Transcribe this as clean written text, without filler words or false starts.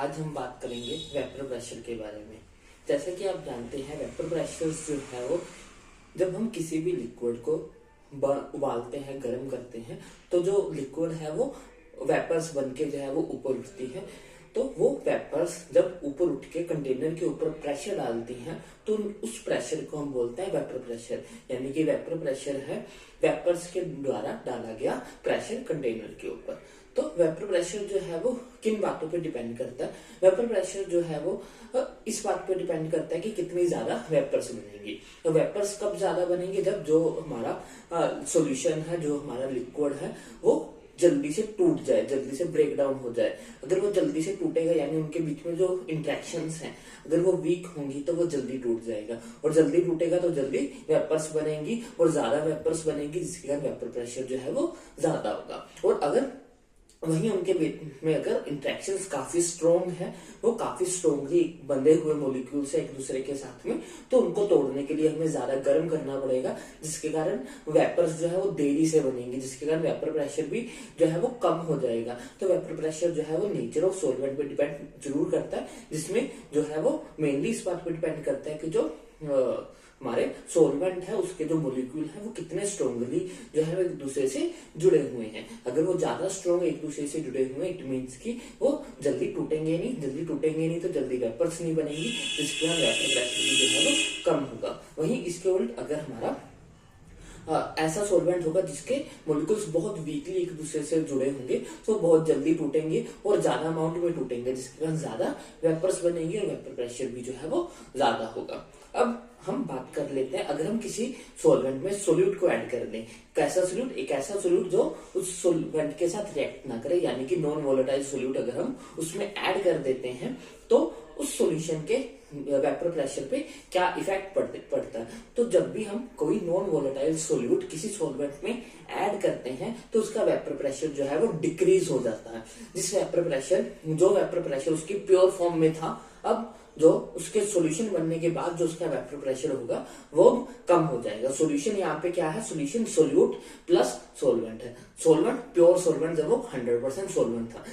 आज हम बात करेंगे वेपर प्रेशर के बारे में। जैसे कि आप जानते हैं वेपर प्रेशर जो है वो जब हम किसी भी लिक्विड को उबालते हैं, गर्म करते हैं, तो जो लिक्विड है वो वेपर्स बन के जो है वो ऊपर उठती है। तो वो वेपर्स जब ऊपर उठ के कंटेनर के ऊपर प्रेशर डालती हैं तो उस प्रेशर को हम बोलते हैं वेपर प्रेशर। यानी कि वेपर प्रेशर है वेपर्स के द्वारा डाला गया प्रेशर कंटेनर के ऊपर। तो वेपर प्रेशर जो है वो किन बातों पे डिपेंड करता है? वेपर प्रेशर जो है वो इस बात पे डिपेंड करता है कि कितनी ज्यादा वेपर्स बनेंगी। तो वेपर्स कब ज्यादा बनेंगे? जब जो हमारा सॉल्यूशन है, जो हमारा लिक्विड है, वो जल्दी से टूट जाए, जल्दी से ब्रेक डाउन हो जाए। अगर वो जल्दी से टूटेगा यानी उनके बीच में जो इंटरेक्शंस हैं अगर वो वीक होंगी तो वो जल्दी टूट जाएगा, और जल्दी टूटेगा तो जल्दी वेपर्स बनेंगी और ज्यादा वेपर्स बनेंगी, जिसके कारण वेपर प्रेशर जो है वो ज्यादा होगा। और अगर वहीं उनके बीच में अगर इंटरेक्शंस काफी स्ट्रॉन्ग है, वो काफी स्ट्रॉन्गली बंधे हुए मॉलिक्यूल्स है एक दूसरे के साथ में, तो उनको तोड़ने के लिए हमें ज्यादा गर्म करना पड़ेगा, जिसके कारण वेपर्स जो है वो देरी से बनेंगे, जिसके कारण वेपर प्रेशर भी जो है वो कम हो जाएगा। तो वेपर प्रेशर जो है वो नेचर ऑफ सॉल्वेंट पे डिपेंड जरूर करता है, जिसमें जो है वो मेनली इस बात पे डिपेंड करता है कि जो हमारे सोलवेंट है उसके जो मोलिक्यूल है वो कितने स्ट्रॉन्गली जो है एक दूसरे से जुड़े हुए हैं। अगर वो ज्यादा स्ट्रॉन्ग एक दूसरे से जुड़े हुए हैं, इट मीन्स कि वो जल्दी टूटेंगे नहीं, जल्दी टूटेंगे नहीं तो जल्दी वेपर्स नहीं बनेंगी, जिसके कारण वेपर प्रेशर भी जो है वो कम होगा। वहीं इसके उल्ट अगर हमारा ऐसा सॉल्वेंट होगा जिसके मोलिक्यूल्स बहुत वीकली एक दूसरे से जुड़े होंगे, तो बहुत जल्दी टूटेंगे और ज्यादा अमाउंट में टूटेंगे, जिसके कारण ज्यादा वेपर्स बनेंगे और वेपर प्रेशर भी जो है वो ज्यादा होगा। अब हम बात कर लेते हैं, अगर हम किसी सॉल्वेंट में सोल्यूट को ऐड कर दें, कैसा सोल्यूट? एक ऐसा सोल्यूट जो उस सॉल्वेंट के साथ रिएक्ट ना करे, यानी कि नॉन वोलेटाइल सोल्यूट अगर हम उसमें ऐड कर देते हैं तो उस सॉल्यूशन के वेपर प्रेशर पे क्या इफेक्ट पड़ता है? तो जब भी हम कोई नॉन वोलेटाइल सोल्यूट किसी सॉल्वेंट में ऐड करते हैं तो उसका वेपर प्रेशर जो है वो डिक्रीज हो जाता है। जो वेपर प्रेशर उसकी प्योर फॉर्म में था, अब जो उसके सॉल्यूशन बनने के बाद जो उसका वेपर प्रेशर होगा वो कम हो जाएगा। सॉल्यूशन यहाँ पे क्या है? सॉल्यूशन सोल्यूट प्लस सॉल्वेंट है। सॉल्वेंट प्योर सॉल्वेंट जब वो 100% सॉल्वेंट था,